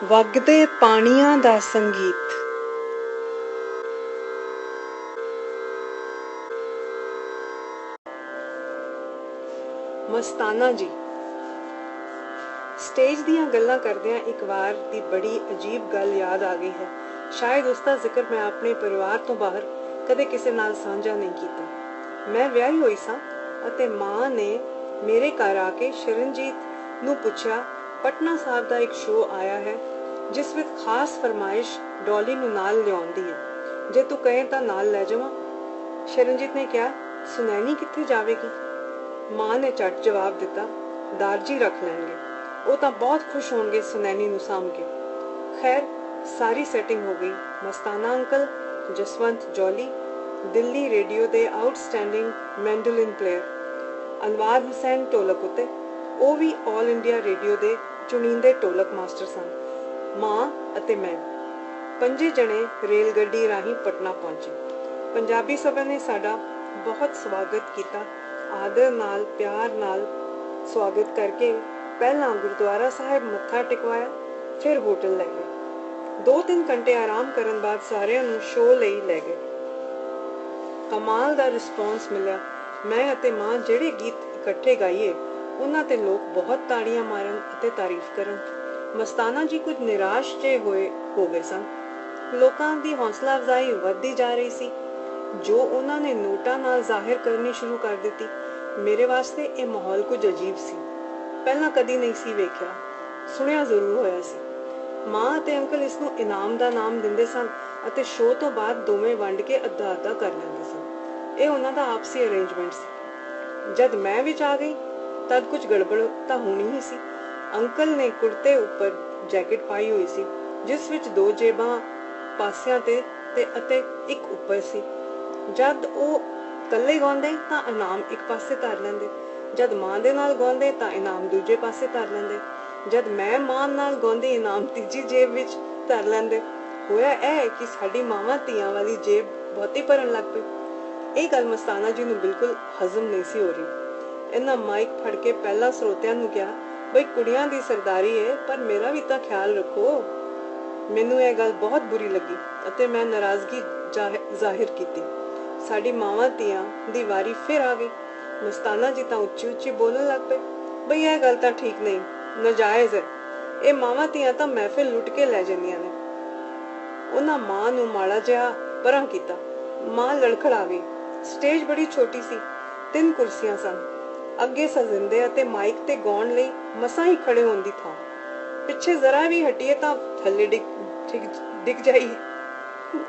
ਵਗਦੇ ਪਾਣੀਆਂ ਦਾ ਸੰਗੀਤ। ਮਸਤਾਨਾ ਜੀ। ਸਟੇਜ ਦੀਆਂ ਗੱਲਾਂ ਕਰਦਿਆਂ ਇੱਕ ਵਾਰ ਦੀ ਬੜੀ ਅਜੀਬ ਗੱਲ ਯਾਦ ਆ ਗਈ ਹੈ। ਸ਼ਾਇਦ ਉਸ ਦਾ ਜ਼ਿਕਰ ਮੈਂ ਆਪਣੇ ਪਰਿਵਾਰ ਤੋਂ ਬਾਹਰ ਕਦੇ ਕਿਸੇ ਨਾਲ ਸਾਂਝਾ ਨਹੀਂ ਕੀਤਾ। ਮੈਂ ਵਿਆਹੀ ਹੋਈ ਸਾਂ ਅਤੇ ਮਾਂ ਨੇ ਮੇਰੇ ਘਰ ਆ ਕੇ ਸ਼ਰਨਜੀਤ ਨੂੰ ਪੁੱਛਿਆ, ਪਟਨਾ ਸਾਹਿਬ ਦਾ ਇੱਕ ਸ਼ੋਅ ਆਇਆ ਹੈ ਜਿਸ ਵਿੱਚ ਖਾਸ ਫਰਮਾਇਸ਼ ਡੋਲੀ ਨੂੰ ਨਾਲ ਲਿਆਉਣ ਦੀ ਹੈ, ਜੇ ਤੂੰ ਕਹੇ ਤਾਂ ਨਾਲ ਲੈ ਜਾਵਾਂ। ਸ਼ਰਨਜੀਤ ਨੇ ਕਿਹਾ, ਸੁਨੈਣੀ ਕਿੱਥੇ ਜਾਵੇਗੀ? ਮਾਂ ਨੇ ਝੱਟ ਜਵਾਬ ਦਿੱਤਾ, ਦਾਰਜੀ ਰੱਖ ਲੈਣਗੇ, ਉਹ ਤਾਂ ਬਹੁਤ ਖੁਸ਼ ਹੋਣਗੇ ਸੁਨੈਣੀ ਨੂੰ ਸਾਂਭ ਕੇ। ਖੈਰ ਸਾਰੀ ਸੈਟਿੰਗ ਹੋ ਗਈ। ਮਸਤਾਨਾ ਅੰਕਲ, ਜਸਵੰਤ ਜੌਲੀ, ਦਿੱਲੀ ਰੇਡੀਓ ਦੇ ਆਊਟਸਟੈਂਡਿੰਗ ਮੈਂਡੋਲਿਨ ਪਲੇਅਰ, ਅਨਵਾਰ ਹੁਸੈਨ ਢੋਲਕ ਉੱਤੇ, ਉਹ ਵੀ ਆਲ ਇੰਡੀਆ ਰੇਡੀਓ ਦੇ ਚੁਣੀਂਦੇ ਢੋਲਕ ਮਾਸਟਰ ਸਨ। ਮਾਂ ਅਤੇ ਮੈਂ ਪੰਜੇ ਜਣੇ ਰੇਲ ਗੱਡੀ ਰਾਹੀਂ ਪਟਨਾ ਪਹੁੰਚੇ। ਪੰਜਾਬੀ ਸਭਾ ਨੇ ਸਾਡਾ ਬਹੁਤ ਸਵਾਗਤ ਕੀਤਾ। ਆਦਰ ਨਾਲ, ਪਿਆਰ ਨਾਲ ਸਵਾਗਤ ਕਰਕੇ ਪਹਿਲਾਂ ਗੁਰਦੁਆਰਾ ਸਾਹਿਬ ਮੱਥਾ ਟੇਕਵਾਇਆ, ਫਿਰ ਹੋਟਲ ਲੈ ਗਏ। 2-3 ਘੰਟੇ ਆਰਾਮ ਕਰਨ ਬਾਅਦ ਸਾਰਿਆਂ ਨੂੰ ਸ਼ੋਅ ਲਈ ਲੈ ਗਏ। ਕਮਾਲ ਦਾ ਰਿਸਪੌਂਸ ਮਿਲਿਆ। ਮੈਂ ਅਤੇ ਮਾਂ ਜਿਹੜੇ ਗੀਤ ਇਕੱਠੇ ਗਾਈਏ, ਉਹਨਾਂ ਤੇ ਲੋਕ ਬਹੁਤ ਤਾੜੀਆਂ ਮਾਰਨ ਅਤੇ ਤਾਰੀਫ ਕਰਨ। ਮਸਤਾਨਾ ਜੀ ਕੁਝ ਨਿਰਾਸ਼ ਜਿਹੇ ਹੋ ਗਏ ਸਨ। ਲੋਕਾਂ ਦੀ ਹੌਸਲਾ ਅਫਜ਼ਾਈ ਵੱਧਦੀ ਜਾ ਰਹੀ ਸੀ, ਜੋ ਉਹਨਾਂ ਨੇ ਨੋਟਾਂ ਨਾਲ ਜ਼ਾਹਿਰ ਕਰਨੀ ਸ਼ੁਰੂ ਕਰ ਦਿੱਤੀ। ਮੇਰੇ ਵਾਸਤੇ ਇਹ ਮਾਹੌਲ ਕੁਝ ਅਜੀਬ ਸੀ। ਪਹਿਲਾਂ ਕਦੀ ਨਹੀਂ ਸੀ ਵੇਖਿਆ, ਸੁਣਿਆ ਜ਼ਰੂਰ ਹੋਇਆ ਸੀ। ਮਾਂ ਅਤੇ ਅੰਕਲ ਇਸ ਨੂੰ ਇਨਾਮ ਦਾ ਨਾਮ ਦਿੰਦੇ ਸਨ ਅਤੇ ਸ਼ੋਅ ਤੋਂ ਬਾਅਦ ਦੋਵੇਂ ਵੰਡ ਕੇ ਅੱਧਾ-ਅੱਧਾ ਕਰ ਲੈਂਦੇ ਸਨ। ਇਹ ਉਹਨਾਂ ਦਾ ਆਪਸੀ ਅਰੇਂਜਮੈਂਟ ਸੀ। ਜਦ ਮੈਂ ਵਿੱਚ ਆ ਗਈ ਤਦ ਕੁਝ ਗੜਬੜ ਤਾਂ ਹੋਣੀ ਹੀ ਸੀ। ਅੰਕਲ ਨੇ ਕੁੜਤੇ ਉੱਪਰ ਜੈਕਟ ਪਾਈ ਹੋਈ ਸੀ, ਜਿਸ ਵਿੱਚ 2 ਜੇਬਾਂ ਪਾਸਿਆਂ ਤੇ ਅਤੇ ਇੱਕ ਉੱਪਰ ਸੀ। ਜਦ ਉਹ ਇਕੱਲੇ ਗਾਉਂਦੇ ਤਾਂ ਇਨਾਮ ਇੱਕ ਪਾਸੇ ਧਰ ਲੈਂਦੇ, ਜਦ ਮਾਂ ਦੇ ਨਾਲ ਗਾਉਂਦੇ ਤਾਂ ਇਨਾਮ ਦੂਜੇ ਪਾਸੇ ਧਰ ਲੈਂਦੇ, ਜਦ ਮੈਂ ਮਾਂ ਨਾਲ ਗਾਉਂਦੀ ਇਨਾਮ ਤੀਜੀ ਜੇਬ ਵਿੱਚ ਧਰ ਲੈਂਦੇ। ਹੋਇਆ ਇਹ ਕਿ ਸਾਡੀ ਮਾਵਾਂ ਧੀਆਂ ਵਾਲੀ ਜੇਬ ਬਹੁਤੀ ਭਰਨ ਲੱਗ ਪਈ। ਇਹ ਗੱਲ ਮਸਤਾਨਾ ਜੀ ਨੂੰ ਬਿਲਕੁਲ ਹਜ਼ਮ ਨਹੀਂ ਸੀ ਹੋ ਰਹੀ। ਇਹਨਾਂ ਮਾਈਕ ਫੜ ਕੇ ਪਹਿਲਾਂ ਸਰੋਤਿਆਂ ਨੂੰ ਕਿਹਾ, ਬਈ ਕੁੜੀਆਂ ਦੀ ਸਰਦਾਰੀ ਹੈ, ਪਰ ਮੇਰਾ ਵੀ ਤਾਂ ਖਿਆਲ ਰੱਖੋ। ਮੈਨੂੰ ਇਹ ਗੱਲ ਬਹੁਤ ਬੁਰੀ ਲੱਗੀ ਅਤੇ ਮੈਂ ਨਾਰਾਜ਼ਗੀ ਜ਼ਾਹਿਰ ਕੀਤੀ। ਸਾਡੀ ਮਾਵਾਂ ਧੀਆਂ ਦੀ ਵਾਰੀ ਫਿਰ ਆ ਗਈ। ਮਸਤਾਨਾ ਜੀ ਤਾਂ ਉੱਚੀ-ਉੱਚੀ ਬੋਲਣ ਲੱਗ ਪਏ, ਬਈ ਇਹ ਗੱਲ ਤਾਂ ਠੀਕ ਨਹੀਂ, ਨਾਜਾਇਜ਼ ਹੈ। ਇਹ ਮਾਵਾਂ ਧੀਆਂ ਤਾਂ ਮਹਿਫਿਲ ਲੁੱਟ ਕੇ ਲੈ ਜਾਂਦੀਆਂ ਨੇ। ਉਹਨਾਂ ਮਾਂ ਨੂੰ ਮਾੜਾ ਜਿਹਾ ਪਰਾਂ ਕੀਤਾ। ਮਾਂ ਲੜਖੜਾ ਗਈ। ਸਟੇਜ ਬੜੀ ਛੋਟੀ ਸੀ, 3 ਕੁਰਸੀਆਂ ਸਨ। ਅੱਗੇ ਸਜਿੰਦੇ ਅਤੇ ਮਾਈਕ ਤੇ ਗਾਉਣ ਲਈ ਮਸਾਂ ਹੀ ਖੜੇ ਹੋਣ ਦੀ ਥਾਂ। ਪਿੱਛੇ ਜ਼ਰਾ ਵੀ ਹਟੀਏ ਤਾਂ ਥੱਲੇ ਡਿੱਗ ਜਾਈਏ।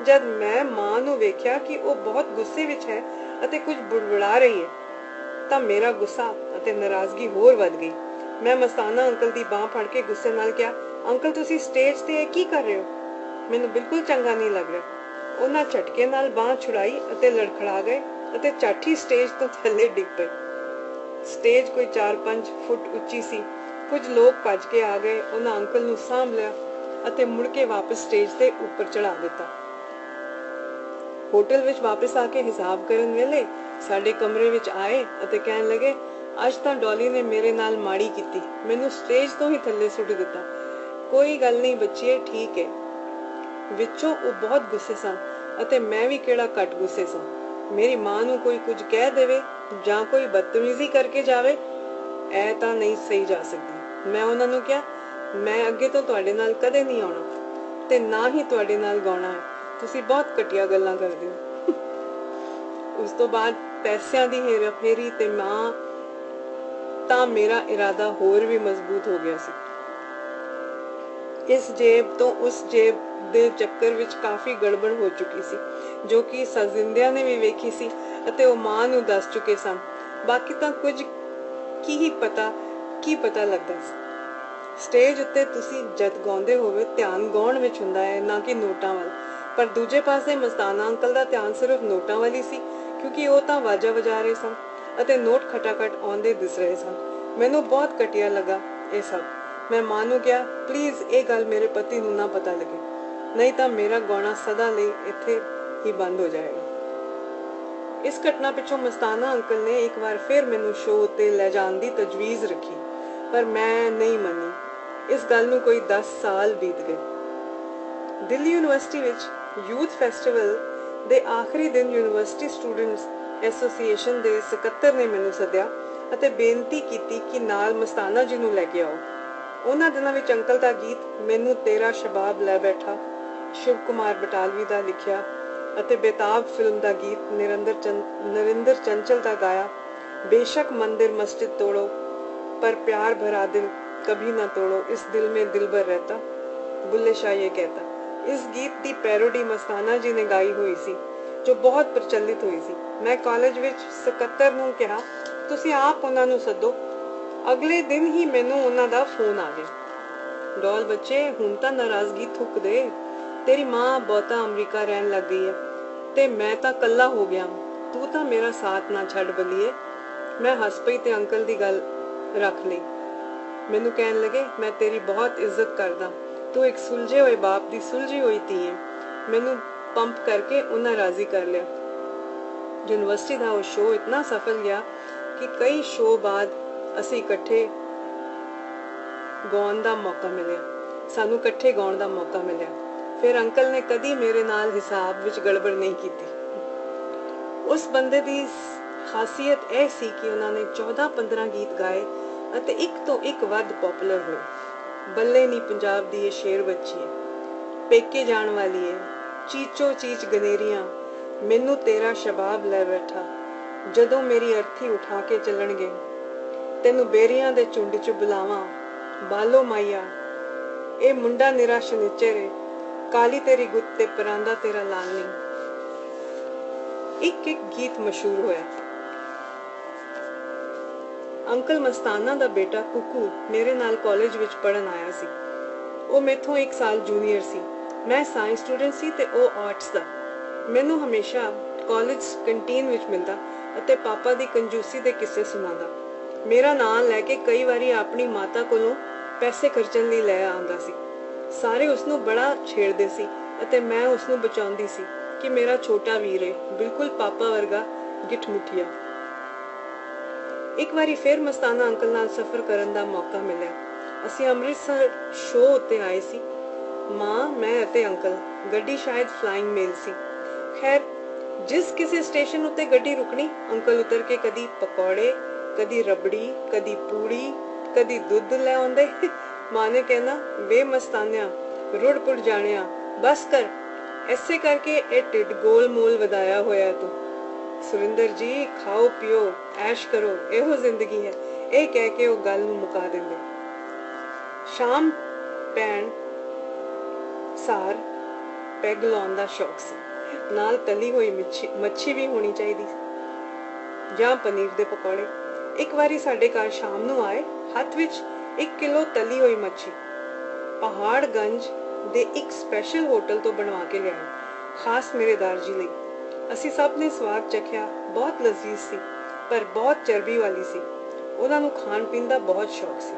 ਜਦ ਮੈਂ ਮਾਂ ਨੂੰ ਵੇਖਿਆ ਕਿ ਉਹ ਬਹੁਤ ਗੁੱਸੇ ਵਿੱਚ ਹੈ ਅਤੇ ਕੁਝ ਬੁੜਬੁੜਾ ਰਹੀ ਹੈ, ਤਾਂ ਮੇਰਾ ਗੁੱਸਾ ਅਤੇ ਨਾਰਾਜ਼ਗੀ ਹੋਰ ਵੱਧ ਗਈ। ਮੈਂ ਮਸਤਾਨਾ ਅੰਕਲ ਦੀ ਬਾਂਹ ਫੜ ਕੇ ਗੁੱਸੇ ਨਾਲ ਕਿਹਾ, ਅੰਕਲ ਤੁਸੀਂ ਸਟੇਜ ਤੇ ਇਹ ਕੀ ਕਰ ਰਹੇ ਹੋ? ਮੈਨੂੰ ਬਿਲਕੁਲ ਚੰਗਾ ਨਹੀਂ ਲੱਗ ਰਿਹਾ। ਉਹਨਾਂ ਝਟਕੇ ਨਾਲ ਬਾਂਹ ਛੁਡਾਈ ਅਤੇ ਲੜਖੜਾ ਗਏ ਅਤੇ ਝੱਟ ਸਟੇਜ ਤੋਂ ਥੱਲੇ ਡਿੱਗ ਪਏ। ਸਟੇਜ ਕੋਈ 4-5 ਫੁੱਟ ਉੱਚੀ ਸੀ। ਕੁਝ ਲੋਕ ਭੱਜ ਕੇ ਆ ਗਏ। ਉਹਨਾਂ ਅੰਕਲ ਨੂੰ ਸਾਂਭ ਲਿਆ ਅਤੇ ਮੁੜ ਕੇ ਵਾਪਸ ਸਟੇਜ ਤੇ ਉੱਪਰ ਚੜਾ ਦਿੱਤਾ। ਹੋਟਲ ਵਿੱਚ ਵਾਪਸ ਆ ਕੇ ਹਿਸਾਬ ਕਰਨ ਵੇਲੇ ਸਾਡੇ ਕਮਰੇ ਵਿੱਚ ਆਏ ਅਤੇ ਕਹਿਣ ਲੱਗੇ, ਅੱਜ ਤਾਂ ਡੋਲੀ ਨੇ ਮੇਰੇ ਨਾਲ ਮਾੜੀ ਕੀਤੀ, ਮੈਨੂੰ ਸਟੇਜ ਤੋਂ ਹੀ ਥੱਲੇ ਸੁੱਟ ਦਿੱਤਾ। ਕੋਈ ਗੱਲ ਨਹੀਂ ਬੱਚੀਏ, ਠੀਕ ਹੈ। ਵਿੱਚੋਂ ਉਹ ਬਹੁਤ ਗੁੱਸੇ ਸਨ ਅਤੇ ਮੈਂ ਵੀ ਕਿਹੜਾ ਘੱਟ ਗੁੱਸੇ ਸਾਂ। ਮੇਰੀ ਮਾਂ ਨੂੰ ਕੋਈ ਕੁਝ ਕਹਿ ਦੇਵੇ ਜਾਂ ਕੋਈ ਬਦਤਮੀਜ਼ੀ ਕਰਕੇ ਜਾਵੇ, ਇਹ ਤਾਂ ਨਹੀਂ ਸਹੀ ਜਾ ਸਕਦੀ। ਮੈਂ ਉਹਨਾਂ ਨੂੰ ਕਿਹਾ, ਮੈਂ ਅੱਗੇ ਤੋਂ ਤੁਹਾਡੇ ਨਾਲ ਕਦੇ ਨਹੀਂ ਆਉਣਾ ਤੇ ਨਾ ਹੀ ਤੁਹਾਡੇ ਨਾਲ ਗਾਉਣਾ ਹੈ। ਤੁਸੀਂ ਬਹੁਤ ਘਟੀਆ ਗੱਲਾਂ ਕਰਦੇ ਹੋ। ਉਸ ਤੋਂ ਬਾਅਦ ਪੈਸਿਆਂ ਦੀ ਹੇਰਾਫੇਰੀ ਤੇ ਮਾਂ ਤਾਂ ਮੇਰਾ ਇਰਾਦਾ ਹੋਰ ਵੀ ਮਜ਼ਬੂਤ ਹੋ ਗਿਆ ਸੀ। ਇਸ ਜੇਬ ਤੋਂ ਉਸ ਜੇਬ ਦੇ ਚੱਕਰ ਵਿੱਚ ਕਾਫੀ ਗੜਬੜ ਹੋ ਚੁੱਕੀ ਸੀ, ਜੋ ਕਿ ਸਜਿੰਦਿਆਂ ਨੇ ਵੀ ਵੇਖੀ ਸੀ ਅਤੇ ਉਹ ਮਾਂ ਨੂੰ ਦੱਸ ਚੁੱਕੇ ਸਨ। ਬਾਕੀ ਤਾਂ ਕੁਝ ਕੀ ਪਤਾ ਲੱਗਦਾ ਸੀ। ਸਟੇਜ ਉੱਤੇ ਤੁਸੀਂ ਜਦ ਗਾਉਂਦੇ ਹੋਵੇ ਧਿਆਨ ਗਾਉਣ ਵਿੱਚ ਹੁੰਦਾ ਹੈ, ਨਾ ਕਿ ਨੋਟਾਂ ਵੱਲ। ਪਰ ਦੂਜੇ ਪਾਸੇ ਮਸਤਾਨਾ ਅੰਕਲ ਦਾ ਧਿਆਨ ਸਿਰਫ ਨੋਟਾਂ ਵੱਲ ਹੀ ਸੀ, ਕਿਉਂਕਿ ਉਹ ਤਾਂ ਵਾਜਾ ਵਜਾ ਰਹੇ ਸਨ ਅਤੇ ਨੋਟ ਖਟਾਖਟ ਆਉਂਦੇ ਦਿਸ ਰਹੇ ਸਨ। ਮੈਨੂੰ ਬਹੁਤ ਘਟੀਆ ਲੱਗਾ ਇਹ ਸਭ। ਮੈਂ ਮਾਂ ਨੂੰ ਕਿਹਾ, ਪਲੀਜ਼ ਇਹ ਗੱਲ ਮੇਰੇ ਪਤੀ ਨੂੰ ਨਾ ਪਤਾ ਲੱਗੇ, ਨਹੀਂ ਤਾਂ ਮੇਰਾ ਗਾਉਣਾ ਸਦਾ ਲਈ ਇੱਥੇ ਹੀ ਬੰਦ ਹੋ ਜਾਏਗਾ। ਇਸ ਘਟਨਾ ਪਿੱਛੋਂ ਮਸਤਾਨਾ ਅੰਕਲ ਨੇ ਇੱਕ ਵਾਰ ਫਿਰ ਮੈਨੂੰ ਸ਼ੋਅ ਉੱਤੇ ਲੈ ਜਾਣ ਦੀ ਤਜਵੀਜ਼ ਰੱਖੀ, ਪਰ ਮੈਂ ਨਹੀਂ ਮੰਨੀ। इस गल नूं कोई 10 साल बीत गए। Delhi university which youth festival दे आखिरी दिन यूनिवर्सिटी स्टूडेंट्स एसोसीएशन दे सकत्तर ने मैनूं सद्दिया ਅਤੇ बेनती की कि नाल मस्ताना जी नूं लैके आओ। उन्हां दिनां विच अंकल दा गीत मैनू तेरा शबाब लै बैठा शिव कुमार बटालवी दा लिखिया ਅਤੇ बेताब फिल्म दा गीत नरिंदर चंचल दा गाया बेशक मंदिर मस्जिद तोड़ो पर प्यार भरा दिल कभी ना तोड़ो, इस दिल में दिलबर रहता, बुल्ले शाह ये कहता। इस गीत की पैरोडी मस्ताना जी ने गाई हुई सी जो बहुत प्रचलित हुई सी। मैं कॉलेज विच सकत्तर नूं कहा तुसीं आप उन्हां नूं सद्दो। अगले दिन ही मैनू उन्हां दा फोन आ गया। डॉल बच्चे हुण तां नाराजगी थुक दे, तेरी मां बहुता अमरीका रहन लग गई है ते मैं तां कल्ला हो गया, तू तां मेरा साथ ना छड्ड बलीए। मैं हस पई ते अंकल दी गल रख लई। मैनू कहन लगे मैं तेरी बहुत इज्जत करदा, तू एक सुलझे हुए बाप दी सुलझी हुई धी है। मैनू पंप करके उन्हें राजी कर लिया। यूनिवर्सिटी का वो शो इतना सफल गया कि कई शो बाद असी इकट्ठे गाउण दा मौका मिलिया, सानू इकट्ठे गाउण दा मौका मिलिया। फिर अंकल ने कदी मेरे नाल हिसाब विच गड़बड़ नहीं की। उस बंदे दी खासियत यह सी कि उन्होंने 14-15 गीत गाए अते एक तो एक वध पॉपुलर हुए। बल्ले नी पंजाब दी ये शेर बच्ची है, पेके जाण वाली है, चीचो चीच गनेरियां, मैनू तेरा शबाब लै बैठा, जदों मेरी अर्थी उठा के चलणगे, तैनू बेरियां दे झुंड च बुलावां, बालो माइया, ए मुंडा निरा शनिचर है, काली तेरी गुत्त ते परांदा तेरा लाल नहीं। एक एक गीत मशहूर होया। अंकल मस्ताना दा बेटा कुकू मेरे नाल कॉलेज विच पढ़न आया सी। वो मेथों 1 साल जूनियर सी। मैं साइंस स्टूडेंट सी ते ओ आर्ट्स दा। मैनू हमेशा कॉलेज कैंटीन विच मिलदा अते पापा दी कंजूसी दे किस्से सुणांदा। मेरा नाम लैके कई बारी अपनी माता कोलों पैसे खर्चण लई लै आंदा सी। सारे उसनू बड़ा छेड़दे सी अते मैं उसनू बचाउंदी सी कि मेरा छोटा वीर है, बिल्कुल पापा वर्गा गिठमुठिया। एक बारी फिर मस्ताना अंकल नाल सफर करन दा मौका मिलिया। असीं अमृतसर शो उत्ते आए सी, मां मैं अते अंकल। गड्डी शायद फ्लाइंग मेल सी। खैर जिस किसी स्टेशन उत्ते गड्डी रुकनी, अंकल उतर के कदी पकौड़े, कदी रबड़ी, कदी पूड़ी, कदी दुध लै आउंदे। मां ने कहना वे मस्तानिया रुड़ पुड़ जानिया बस कर, ऐसे करके ए टिड गोल मोल वधाया होया तू। सुरिंदर जी खाओ पियो ऐश करो, एहो जिंदगी है, ए कह के वो गल नूं मुका देंदे। शाम पैण सार पैग लाउण दा शौक सी, नाल तली हुई मच्छी भी होनी चाहिदी जां पनीर दे पकौड़े। एक बारी साडे घर शाम नूं आए, हत्थ विच 1 किलो तली हुई मच्छी पहाड़गंज दे एक स्पैशल होटल तो बनवा के लिआए, खास मेरे दारजी लई। असी सब ने स्वाद चखिया, बहुत लजीज सी पर बहुत चर्बी वाली सी। उन्हां नूं खाण पीण दा बहुत शौक सी।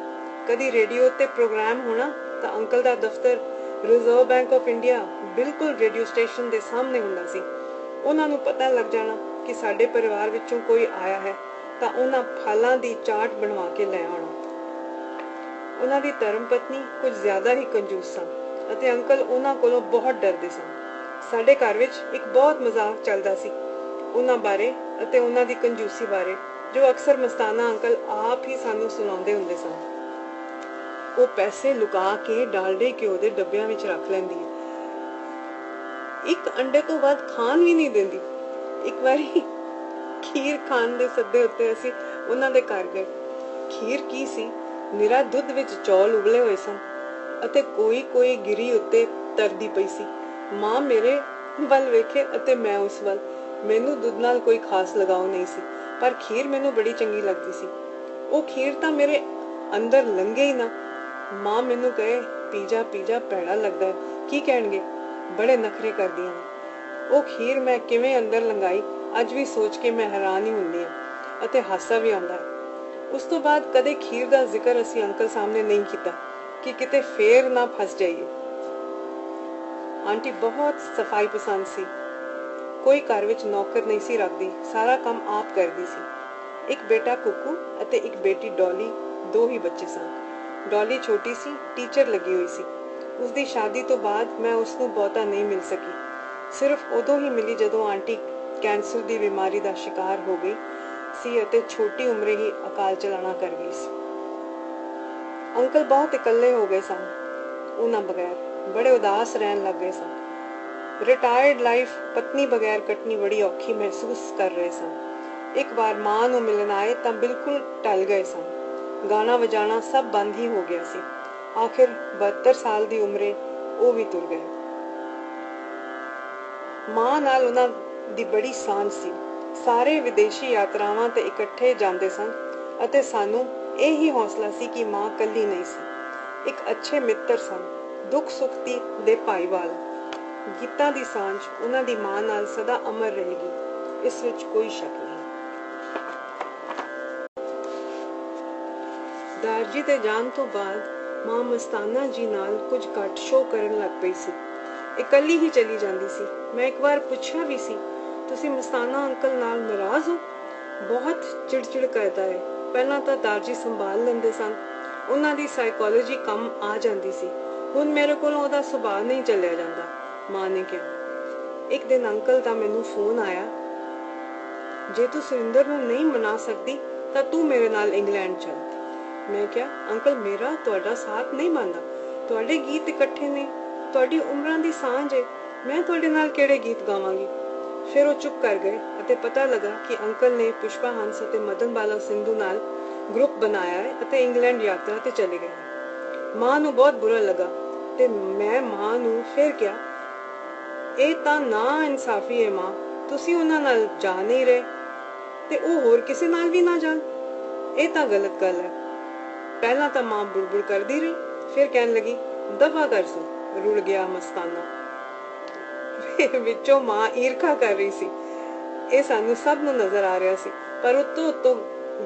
कदी रेडियो ते प्रोग्राम होना तां अंकल दा दफ्तर रिजर्व बैंक ऑफ इंडिया बिल्कुल रेडियो स्टेशन दे सामने हुंदा सी। उन्हां नूं पता लग जाना कि साडे परिवार विचों कोई आया है तां उन्हां फलां दी चाट बनवा के लै आउणा। उन्हां दी धर्म पत्नी कुछ ज्यादा ही कंजूस सन अते अंकल उन्हां कोलों बहुत डरदे सन। साडे घर विच एक बहुत मजाक चलदा सी उन्हां बारे अते उन्हां दी कंजूसी बारे, जो अक्सर मस्ताना अंकल आप ही सानू सुणाउंदे हुंदे सन। वो पैसे लुका के डालडे घिओ दे डब्बियां विच रख लैंदी है, एक अंडे तो बाद खान भी नहीं देंदी। एक बारी खीर खान दे सद्दे उत्ते असी उन्हां दे घर गए। खीर की सी, निरा दुध विच चौल उबले हुए सन अते कोई कोई गिरी उत्ते तरदी पई सी। मां मेरे वल वेखे अते मैं उस वल। मैनू दुध नाल कोई खास लगाव नहीं सी, पर खीर मैनू बड़ी चंगी लगदी सी। वो खीर तां मेरे अंदर लंघे ही ना। मां मैनू कहे पीजा पैड़ा लगदा है, की कहणगे, बड़े नखरे करदियां ने। वो खीर मैं किवें अंदर लंघाई अज भी सोच के मैं हैरान ही हुंदी हां अते हासा भी आउंदा है। उस तो बाद कदे खीर दा जिक्र असी अंकल सामने नहीं कीता कि किते फेर ना फस जाइए। आंटी बहुत सफाई पसंद सी, कोई घर विच नौकर नहीं सी रखदी, सारा काम आप करदी सी। एक बेटा कुकू अते एक बेटी डॉली, 2 ही बच्चे सन। ਡੋਲੀ ਛੋਟੀ ਸੀ, ਟੀਚਰ ਲੱਗੀ ਹੋਈ ਸੀ। ਉਸਦੀ ਸ਼ਾਦੀ ਤੋਂ ਬਾਅਦ ਮੈਂ ਉਸਨੂੰ ਬਹੁਤਾ ਨਹੀਂ ਮਿਲ ਸਕੀ। ਸਿਰਫ ਉਦੋਂ ਹੀ ਮਿਲੀ ਜਦੋਂ ਆਂਟੀ ਕੈਂਸਰ ਦੀ ਬਿਮਾਰੀ ਦਾ ਸ਼ਿਕਾਰ ਹੋ ਗਈ ਸੀ ਅਤੇ ਛੋਟੀ ਉਮਰੇ ਹੀ ਅਕਾਲ ਚਲਾਣਾ ਕਰ ਗਈ ਸੀ। ਅੰਕਲ ਬਹੁਤ ਇਕੱਲੇ ਹੋ ਗਏ ਸਨ। ਉਹਨਾਂ ਬਗੈਰ ਬੜੇ ਉਦਾਸ ਰਹਿਣ ਲੱਗ ਗਏ ਸਨ। ਰਿਟਾਇਰਡ ਲਾਈਫ ਪਤਨੀ ਬਗੈਰ ਕੱਟਣੀ ਬੜੀ ਔਖੀ ਮਹਿਸੂਸ ਕਰ ਰਹੇ ਸਨ। ਇੱਕ ਵਾਰ ਮਾਂ ਨੂੰ ਮਿਲਣ ਆਏ ਤਾਂ ਬਿਲਕੁਲ ਟਲ ਗਏ ਸਨ। ਗਾਣਾ ਵਜਾਣਾ ਸਭ ਬੰਦ ਹੀ ਹੋ ਗਿਆ ਸੀ। ਆਖਿਰ 72 ਸਾਲ ਦੀ ਉਮਰੇ ਉਹ ਵੀ ਤੁਰ ਗਏ। ਮਾਂ ਨਾਲ ਉਹਨਾਂ ਦੀ ਬੜੀ ਸਾਂਝ ਸੀ। ਸਾਰੇ ਵਿਦੇਸ਼ੀ ਯਾਤਰਾਵਾਂ ਤੇ ਇਕੱਠੇ ਜਾਂਦੇ ਸਨ ਅਤੇ ਸਾਨੂੰ ਇਹ ਹੀ ਹੌਸਲਾ ਸੀ ਕਿ ਮਾਂ ਇਕੱਲੀ ਨਹੀਂ ਸੀ। ਇੱਕ ਅੱਛੇ ਮਿੱਤਰ ਸਨ, ਦੁੱਖ ਸੁੱਖ ਦੇ ਭਾਈਵਾਲ। ਗੀਤਾਂ ਦੀ ਸਾਂਝ ਉਹਨਾਂ ਦੀ ਮਾਂ ਨਾਲ ਸਦਾ ਅਮਰ ਰਹੇਗੀ, ਇਸ ਵਿੱਚ ਕੋਈ ਸ਼ੱਕ ਨਹੀਂ। ਦਾਰਜੀ ਦੇ ਜਾਣ ਤੋਂ ਬਾਅਦ ਮਾਂ ਮਸਤਾਨਾ ਜੀ ਨਾਲ ਕੁਝ ਘੱਟ ਸ਼ੋਅ ਕਰਨ ਲੱਗ ਪਈ ਸੀ। ਇਕੱਲੀ ਹੀ ਚਲੀ ਜਾਂਦੀ ਸੀ। ਮੈਂ ਇੱਕ ਵਾਰ ਪੁੱਛਿਆ ਵੀ ਸੀ, ਤੁਸੀਂ ਮਸਤਾਨਾ ਅੰਕਲ ਨਾਲ ਨਾਰਾਜ਼ ਹੋ? ਬਹੁਤ ਚਿੜਚਿੜ ਕਰਦਾ ਹੈ। ਪਹਿਲਾਂ ਤਾਂ ਦਾਰਜੀ ਸੰਭਾਲ ਲੈਂਦੇ ਸਨ, ਉਹਨਾਂ ਦੀ ਸਾਈਕੋਲੋਜੀ ਕੰਮ ਆ ਜਾਂਦੀ ਸੀ। ਹੁਣ ਮੇਰੇ ਕੋਲੋਂ ਉਹਦਾ ਸੁਭਾਅ ਨਹੀਂ ਚੱਲਿਆ ਜਾਂਦਾ, ਮਾਂ ਨੇ ਕਿਹਾ। ਇੱਕ ਦਿਨ ਅੰਕਲ ਦਾ ਮੈਨੂੰ ਫੋਨ ਆਇਆ, ਜੇ ਤੂੰ ਸੁਰਿੰਦਰ ਨੂੰ ਨਹੀਂ ਮਨਾ ਸਕਦੀ ਤਾਂ ਤੂੰ ਮੇਰੇ ਨਾਲ ਇੰਗਲੈਂਡ ਚੱਲ। ਮੈਂ ਕਿਹਾ, ਅੰਕਲ ਮੇਰਾ ਤੁਹਾਡਾ ਸਾਥ ਨਹੀਂ ਮੰਨਦਾ। ਤੁਹਾਡੇ ਗੀਤ ਇਕੱਠੇ ਨੇ, ਤੁਹਾਡੀ ਉਮਰਾਂ ਦੀ ਸਾਂਝ ਹੈ, ਮੈਂ ਤੁਹਾਡੇ ਨਾਲ ਕਿਹੜੇ ਗੀਤ ਗਾਵਾਂਗੀ। ਫਿਰ ਉਹ ਚੁੱਪ ਕਰ ਗਏ ਅਤੇ ਪਤਾ ਲੱਗਾ ਕਿ ਅੰਕਲ ਨੇ ਪੁਸ਼ਪਾ ਹੰਸ ਅਤੇ ਮਦਨ ਬਾਲਾ ਸਿੰਧੂ ਨਾਲ ਗਰੁੱਪ ਬਣਾਇਆ ਹੈ ਅਤੇ ਇੰਗਲੈਂਡ ਯਾਤਰਾ ਤੇ ਚਲੇ ਗਏ। ਮਾਂ ਨੂੰ ਬਹੁਤ ਬੁਰਾ ਲੱਗਾ ਤੇ ਮੈਂ ਮਾਂ ਨੂੰ ਫਿਰ ਕਿਹਾ, ਇਹ ਤਾਂ ਨਾ ਇਨਸਾਫੀ ਹੈ ਮਾਂ, ਤੁਸੀਂ ਉਹਨਾਂ ਨਾਲ ਜਾ ਨਹੀਂ ਰਹੇ ਤੇ ਉਹ ਹੋਰ ਕਿਸੇ ਨਾਲ ਵੀ ਨਾ ਜਾਣ, ਇਹ ਤਾਂ ਗਲਤ ਗੱਲ ਹੈ। ਪਹਿਲਾਂ ਤਾਂ ਮਾਂ ਬੁੜਬੁੜ ਕਰਦੀ ਰਹੀ, ਫਿਰ ਕਹਿਣ ਲੱਗੀ, ਦਫਾ ਕਰ ਸੋ। ਰੁੜ ਗਿਆ ਮਸਤਾਨਾ। ਵਿੱਚੋਂ ਮਾਂ ਈਰਖਾ ਕਰ ਰਹੀ ਸੀ। ਇਹ ਸਾਨੂੰ ਸਭ ਨੂੰ ਨਜ਼ਰ ਆ ਰਿਹਾ ਸੀ, ਪਰ ਉੱਤੋਂ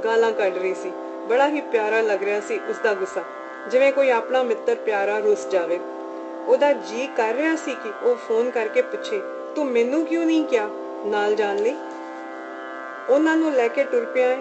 ਗਾਲਾਂ ਕੱਢ ਰਹੀ ਸੀ। ਬੜਾ ਹੀ ਪਿਆਰਾ ਲੱਗ ਰਿਹਾ ਸੀ ਉਸਦਾ ਗੁੱਸਾ, ਜਿਵੇਂ ਕੋਈ ਆਪਣਾ ਮਿੱਤਰ ਪਿਆਰਾ ਰੁੱਸ ਜਾਵੇ। ਉਹਦਾ ਜੀ ਕਰ ਰਿਹਾ ਸੀ ਕਿ ਉਹ ਫੋਨ ਕਰਕੇ ਪੁੱਛੇ, ਤੂੰ ਮੈਨੂੰ ਕਿਉਂ ਨਹੀਂ ਕਿਹਾ ਨਾਲ ਜਾਣ ਲਈ। ਉਹਨਾਂ ਨੂੰ ਲੈ ਕੇ ਟੁਰ ਪਿਆ ਹੈ।